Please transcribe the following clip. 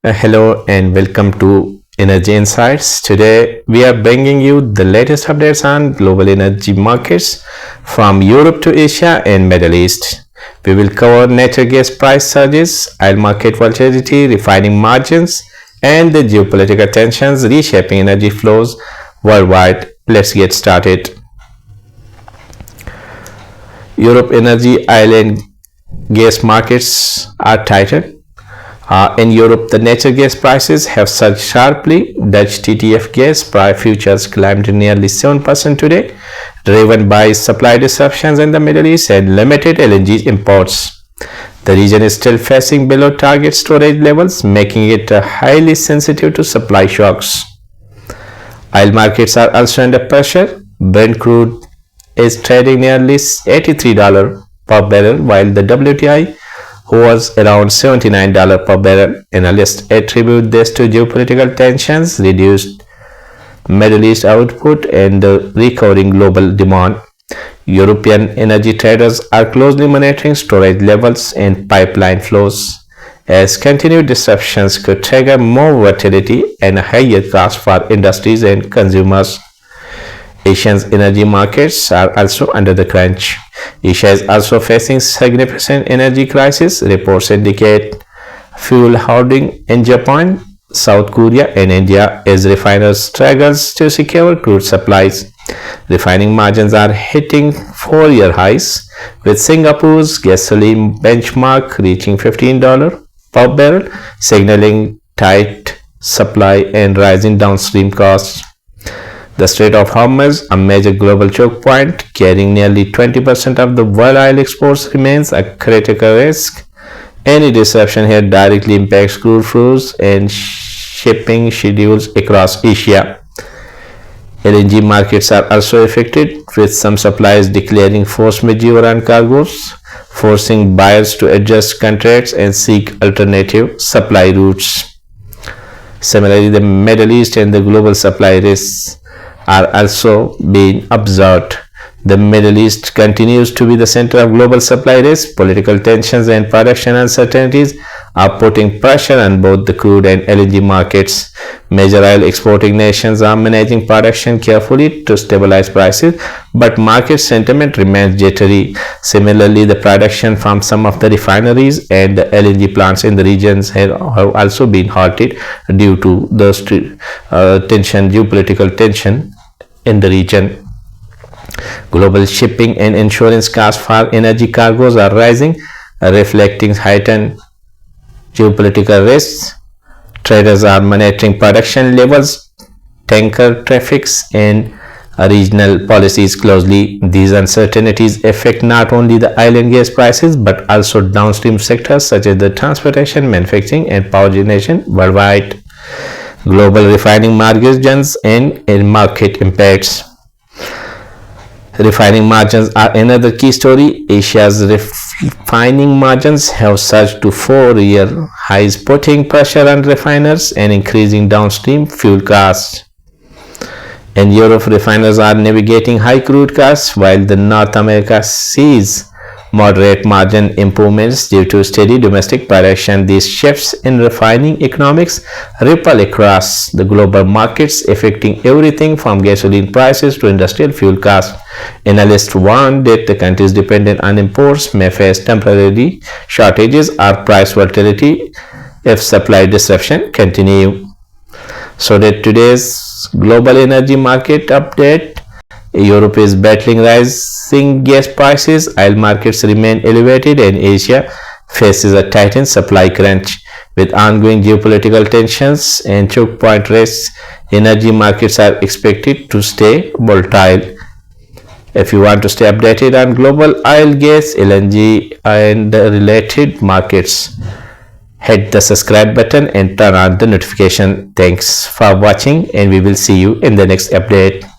Hello and welcome to Energy Insights. Today we are bringing you the latest updates on global energy markets from Europe to Asia and Middle East. We will cover natural gas price surges, oil market volatility, refining margins, and the geopolitical tensions reshaping energy flows worldwide. Let's get started. Europe energy, oil and gas markets are tighter. In Europe, the natural gas prices have surged sharply. Dutch TTF gas price futures climbed nearly 7% today, driven by supply disruptions in the Middle East and limited LNG imports. The region is still facing below target storage levels, making it highly sensitive to supply shocks. Oil markets are also under pressure. Brent crude is trading nearly $83 per barrel, while the WTI was around $79 per barrel. Analysts attribute this to geopolitical tensions, reduced Middle East output, and the recovering global demand. European energy traders are closely monitoring storage levels and pipeline flows, as continued disruptions could trigger more volatility and higher costs for industries and consumers. Asia's energy markets are also under the crunch. Asia is also facing significant energy crisis. Reports indicate fuel hoarding in Japan, South Korea, and India as refiners struggles to secure crude supplies. Refining margins are hitting four-year highs, with Singapore's gasoline benchmark reaching $15 per barrel, signaling tight supply and rising downstream costs. The Strait of Hormuz, a major global choke point carrying nearly 20% of the world oil exports, remains a critical risk. Any disruption here directly impacts crude flows and shipping schedules across Asia. LNG markets are also affected, with some suppliers declaring force majeure on cargoes, forcing buyers to adjust contracts and seek alternative supply routes. Similarly, the Middle East and the global supply risks are also being observed. The Middle East continues to be the center of global supply risk. Political tensions and production uncertainties are putting pressure on both the crude and LNG markets. Major oil exporting nations are managing production carefully to stabilize prices, but market sentiment remains jittery. Similarly, the production from some of the refineries and the LNG plants in the regions have also been halted due to the geopolitical tension in the region. Global shipping and insurance costs for energy cargoes are rising, reflecting heightened geopolitical risks. Traders are monitoring production levels, tanker traffics, and regional policies closely. These uncertainties affect not only the oil and gas prices but also downstream sectors such as the transportation, manufacturing, and power generation worldwide. Global refining margins and market impacts. Refining margins are another key story. Asia's refining margins have surged to four-year highs, putting pressure on refiners and increasing downstream fuel costs. In Europe, refiners are navigating high crude costs, while the North America sees moderate margin improvements due to steady domestic production. These shifts in refining economics ripple across the global markets, affecting everything from gasoline prices to industrial fuel costs. Analysts warn that the countries dependent on imports may face temporary shortages or price volatility if supply disruption continue. So that today's global energy market update. Europe is battling rising gas prices, oil markets remain elevated, and Asia faces a tightened supply crunch. With ongoing geopolitical tensions and choke point risks, energy markets are expected to stay volatile. If you want to stay updated on global oil, gas, LNG, and related markets, hit the subscribe button and turn on the notification. Thanks for watching, and we will see you in the next update.